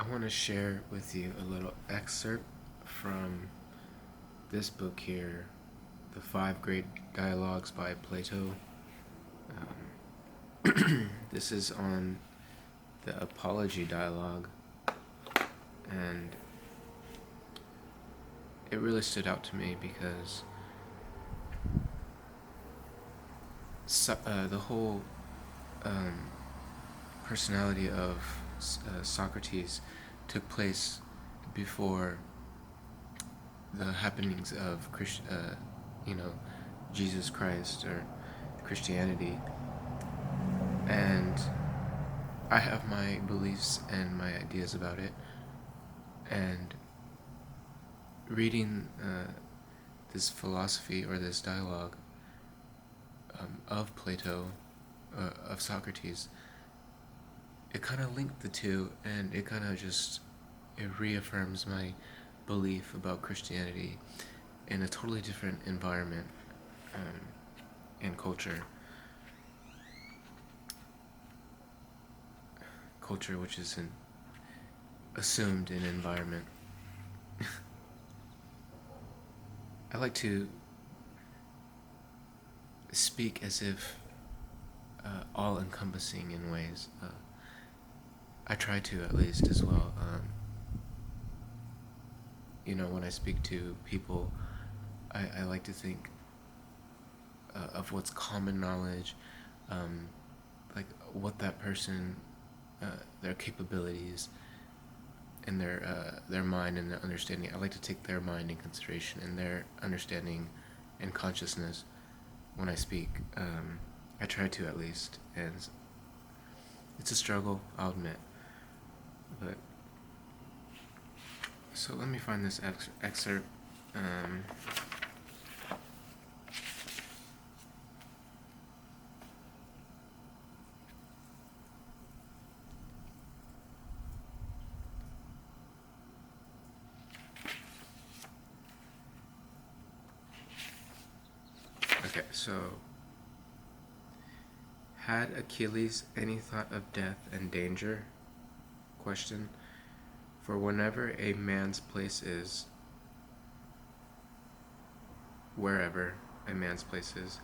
I want to share with you a little excerpt from this book here, The Five Great Dialogues by Plato. This is on the Apology dialogue, and it really stood out to me because the whole personality of Socrates took place before the happenings of Jesus Christ or Christianity, and I have my beliefs and my ideas about it. And reading this philosophy or this dialogue of Plato, of Socrates, it kind of linked the two, and it kind of it reaffirms my belief about Christianity in a totally different environment and culture which is assumed in environment. I like to speak as if all-encompassing in ways. I try to, at least, as well. When I speak to people, I like to think of what's common knowledge, like what that person, their capabilities, and their mind and their understanding. I like to take their mind in consideration and their understanding and consciousness when I speak. I try to, at least, and it's a struggle, I'll admit. But so let me find this excerpt. Okay, so had Achilles any thought of death and danger? Question. For whenever a man's place is, wherever a man's place is,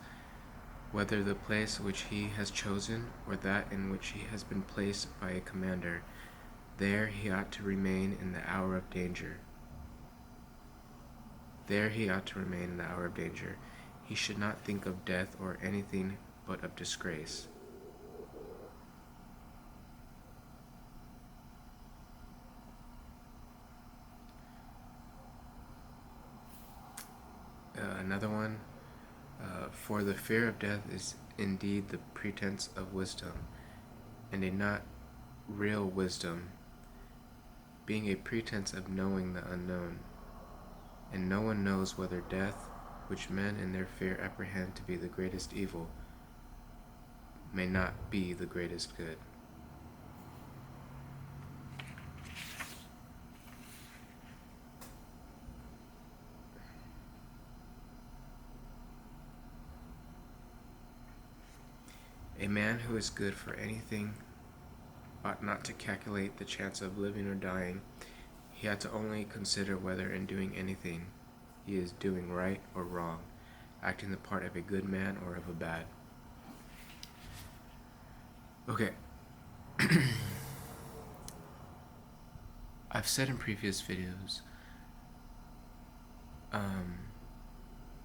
whether the place which he has chosen or that in which he has been placed by a commander, there he ought to remain in the hour of danger. There he ought to remain in the hour of danger. He should not think of death or anything but of disgrace. Another one. For the fear of death is indeed the pretense of wisdom, and a not real wisdom, being a pretense of knowing the unknown. And no one knows whether death, which men in their fear apprehend to be the greatest evil, may not be the greatest good. A man who is good for anything ought not to calculate the chance of living or dying. He ought to only consider whether in doing anything he is doing right or wrong, acting the part of a good man or of a bad. Okay. I've said in previous videos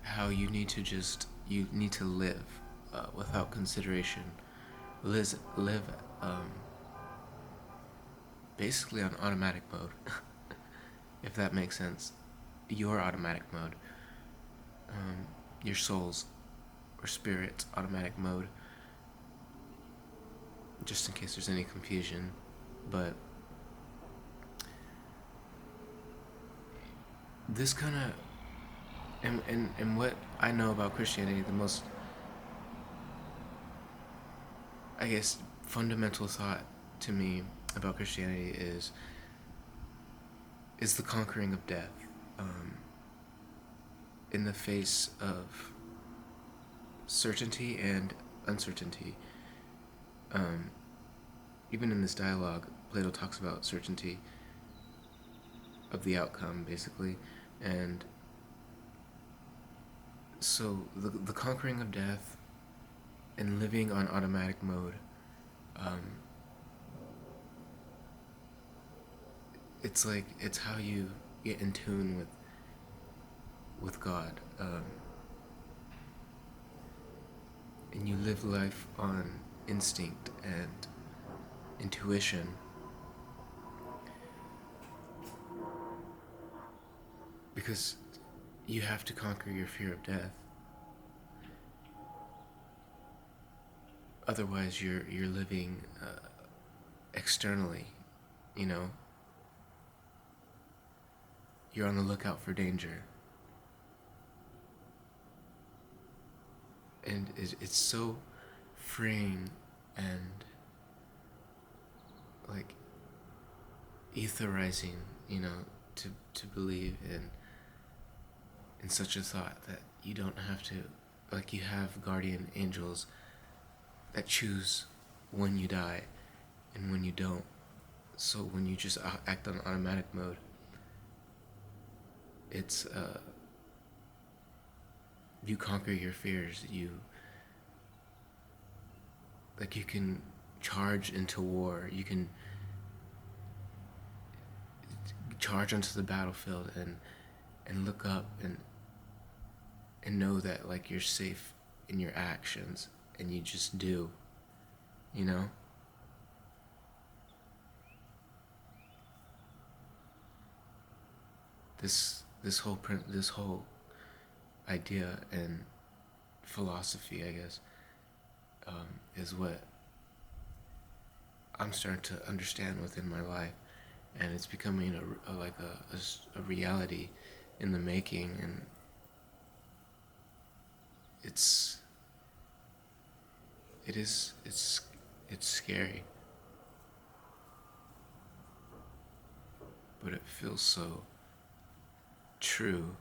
how you need to live without consideration. Live basically on automatic mode, if that makes sense. Your automatic mode, your soul's or spirit's automatic mode, just in case there's any confusion. But this kind of, and what I know about Christianity, the most, I guess, fundamental thought to me about Christianity is the conquering of death, in the face of certainty and uncertainty. Even in this dialogue, Plato talks about certainty of the outcome, basically. And so the conquering of death and living on automatic mode, um, it's like it's how you get in tune with God, and you live life on instinct and intuition, because you have to conquer your fear of death. Otherwise, you're living externally. You know, you're on the lookout for danger, and it's so freeing and like etherizing. You know, to believe in such a thought that you don't have to, like, you have guardian angels that choose when you die and when you don't. So when you just act on automatic mode, it's you conquer your fears. You can charge into war. You can charge onto the battlefield and look up and know that, like, you're safe in your actions, and you just do, you know. This whole idea and philosophy, I guess, is what I'm starting to understand within my life, and it's becoming a reality in the making, and it's it is it's scary, but it feels so true.